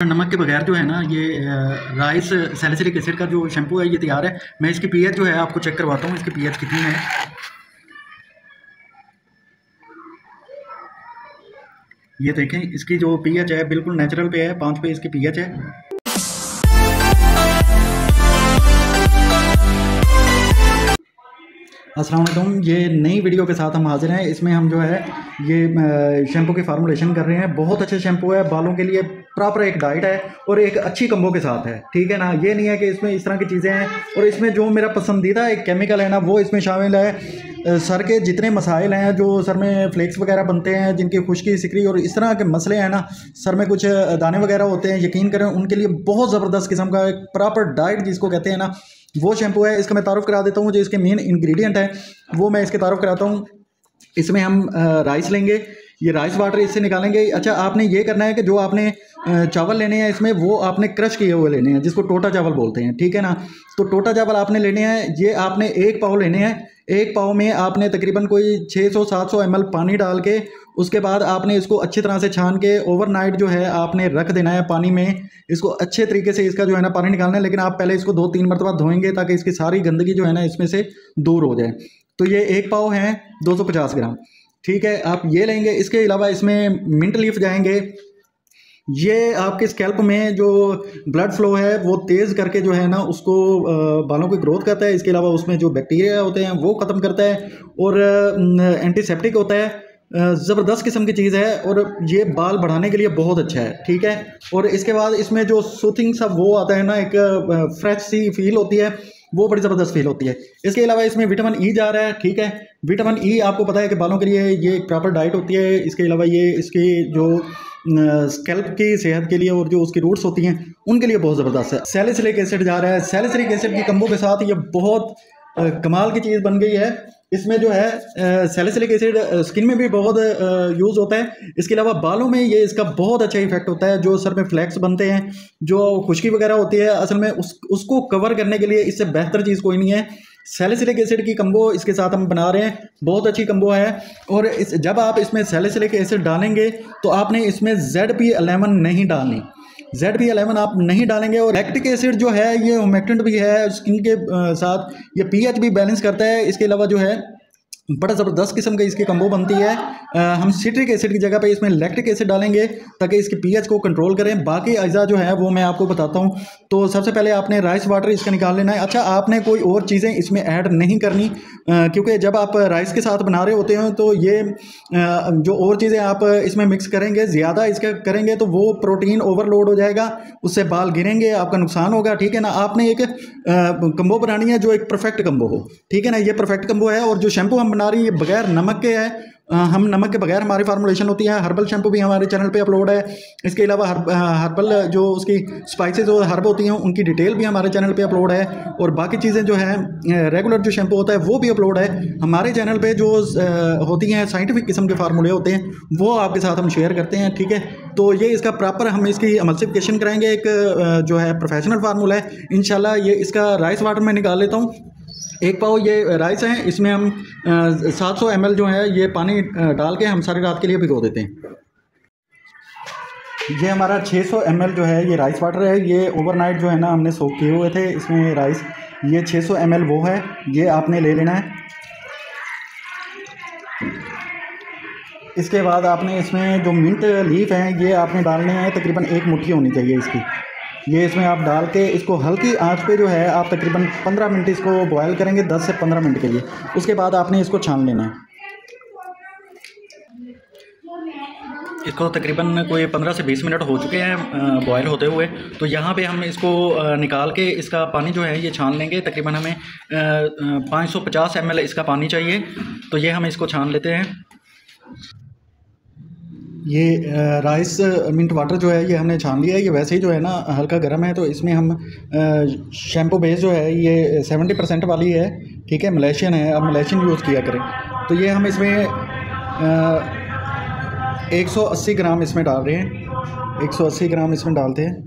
नमक के बगैर जो है ना ये राइस सैलिसिलिक एसिड का जो शैम्पू है ये तैयार है। मैं इसकी पीएच जो है आपको चेक करवाता हूँ, इसकी पीएच कितनी है। ये देखें, इसकी जो पीएच है बिल्कुल नेचुरल पे है, 5 पे इसकी पीएच है। अस्सलाम वालेकुम, ये नई वीडियो के साथ हम हाजिर हैं। इसमें हम जो है ये शैम्पू की फार्मूलेशन कर रहे हैं। बहुत अच्छा शैम्पू है, बालों के लिए प्रॉपर एक डाइट है और एक अच्छी कंबो के साथ है, ठीक है ना। ये नहीं है कि इसमें इस तरह की चीज़ें हैं। और इसमें जो मेरा पसंदीदा एक केमिकल है ना वो इसमें शामिल है। सर के जितने मसाइल हैं, जो सर में फ्लेक्स वगैरह बनते हैं, जिनकी खुश्की सिकरी और इस तरह के मसले हैं ना, सर में कुछ दाने वगैरह होते हैं, यकीन करें उनके लिए बहुत ज़बरदस्त किस्म का एक प्रॉपर डाइट जिसको कहते हैं ना, वो शैम्पू है। इसका मैं तारुफ करा देता हूँ। जो इसके मेन इंग्रेडिएंट है वो मैं इसके तारुफ कराता हूँ। इसमें हम राइस लेंगे, ये राइस वाटर इससे निकालेंगे। अच्छा, आपने ये करना है कि जो आपने चावल लेने हैं इसमें वो आपने क्रश किए हुए लेने हैं, जिसको टोटा चावल बोलते हैं, ठीक है ना। तो टोटा चावल आपने लेने हैं, ये आपने 1 पाव लेने हैं। 1 पाव में आपने तकरीबन कोई 600-700 ml पानी डाल के उसके बाद आपने इसको अच्छी तरह से छान के ओवरनाइट जो है आपने रख देना है पानी में। इसको अच्छे तरीके से इसका जो है ना पानी निकालना है, लेकिन आप पहले इसको 2-3 मरतबा धोएंगे ताकि इसकी सारी गंदगी जो है ना इसमें से दूर हो जाए। तो ये 1 पाव है 250 ग्राम, ठीक है, आप ये लेंगे। इसके अलावा इसमें मिंट लीफ जाएंगे। ये आपके स्कैल्प में जो ब्लड फ्लो है वो तेज़ करके जो है ना उसको बालों की ग्रोथ करता है। इसके अलावा उसमें जो बैक्टीरिया होते हैं वो ख़त्म करता है और एंटीसेप्टिक होता है। ज़बरदस्त किस्म की चीज़ है और ये बाल बढ़ाने के लिए बहुत अच्छा है, ठीक है। और इसके बाद इसमें जो सूथिंग सा वो आता है ना, एक फ्रेश सी फील होती है, वो बड़ी ज़बरदस्त फील होती है। इसके अलावा इसमें विटामिन ई जा रहा है, ठीक है। विटामिन ई आपको पता है कि बालों के लिए ये एक प्रॉपर डाइट होती है। इसके अलावा ये इसकी जो स्कैल्प की सेहत के लिए और जो उसकी रूट्स होती हैं उनके लिए बहुत ज़बरदस्त है। सैलिसिलिक एसिड जा रहा है। सैलिसिलिक एसिड की कंबो के साथ ये बहुत कमाल की चीज़ बन गई है। इसमें जो है सैलिसिलिक एसिड स्किन में भी बहुत यूज़ होता है। इसके अलावा बालों में ये इसका बहुत अच्छा इफेक्ट होता है। जो सर में फ्लैक्स बनते हैं, जो खुश्की वगैरह होती है, असल में उसको कवर करने के लिए इससे बेहतर चीज़ कोई नहीं है। सैलिसिलिक एसिड की कंबो इसके साथ हम बना रहे हैं, बहुत अच्छी कंबो है। और जब आप इसमें सैलिसिलिक एसिड डालेंगे तो आपने इसमें ZP11 नहीं डालनी। ZP11 आप नहीं डालेंगे। और लैक्टिक एसिड जो है ये हुमेक्टेंट भी है स्किन के साथ, ये पीएच भी बैलेंस करता है। इसके अलावा जो है बड़ा ज़बरदस्त किस्म की इसकी कंबो बनती है। हम सिट्रिक एसिड की जगह पे इसमें लैक्टिक एसिड डालेंगे ताकि इसकी पीएच को कंट्रोल करें। बाकी अज़ा जो है वो मैं आपको बताता हूँ। तो सबसे पहले आपने राइस वाटर इसका निकाल लेना है। अच्छा, आपने कोई और चीज़ें इसमें ऐड नहीं करनी, क्योंकि जब आप राइस के साथ बना रहे होते हैं तो ये जो और चीज़ें आप इसमें मिक्स करेंगे, ज़्यादा इसका करेंगे तो वो प्रोटीन ओवरलोड हो जाएगा, उससे बाल गिरेंगे, आपका नुकसान होगा, ठीक है ना। आपने एक कंबो बनानी है जो एक परफेक्ट कंबो हो, ठीक है ना। ये परफेक्ट कंबो है। और जो शैम्पू हम बना रही है बगैर नमक के है। हम नमक के बगैर हमारी फार्मूलेशन होती है। हर्बल शैम्पू भी हमारे चैनल पे अपलोड है। इसके अलावा हर्बल जो उसकी स्पाइसेस और हर्ब होती हैं उनकी डिटेल भी हमारे चैनल पे अपलोड है। और बाकी चीज़ें जो है रेगुलर जो शैम्पू होता है वो भी अपलोड है हमारे चैनल पे। जो होती हैं साइंटिफिक किस्म के फार्मूले होते हैं वो आपके साथ हम शेयर करते हैं, ठीक है। तो ये इसका प्रॉपर हम इसकी अमलसिफिकेशन कराएंगे। एक जो है प्रोफेशनल फार्मूला है इंशाल्लाह। ये इसका राइस वाटर में निकाल लेता हूँ। 1 पाव ये राइस है, इसमें हम 700 ml जो है ये पानी डाल के हम सारी रात के लिए भिगो देते हैं। ये हमारा 600 ml जो है ये राइस वाटर है। ये ओवरनाइट जो है ना हमने सोक किए हुए थे इसमें राइस। ये 600 ml वो है, ये आपने ले लेना है। इसके बाद आपने इसमें जो मिंट लीफ हैं ये आपने डालने हैं, तकरीबन 1 मुट्ठी होनी चाहिए इसकी। ये इसमें आप डाल के इसको हल्की आंच पे जो है आप तकरीबन 15 मिनट इसको बॉयल करेंगे, 10 से 15 मिनट के लिए। उसके बाद आपने इसको छान लेना है। इसको तकरीबन कोई 15 से 20 मिनट हो चुके हैं बॉयल होते हुए। तो यहाँ पे हम इसको निकाल के इसका पानी जो है ये छान लेंगे। तकरीबन हमें 550 ml इसका पानी चाहिए। तो ये हम इसको छान लेते हैं। ये राइस मिंट वाटर जो है ये हमने छान लिया है। ये वैसे ही जो है ना हल्का गर्म है। तो इसमें हम शैम्पू बेस जो है ये 70% वाली है, ठीक है, मलेशियन है। अब मलेशियन यूज़ किया करें। तो ये हम इसमें 180 ग्राम इसमें डाल रहे हैं। 180 ग्राम इसमें डालते हैं।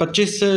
25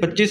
25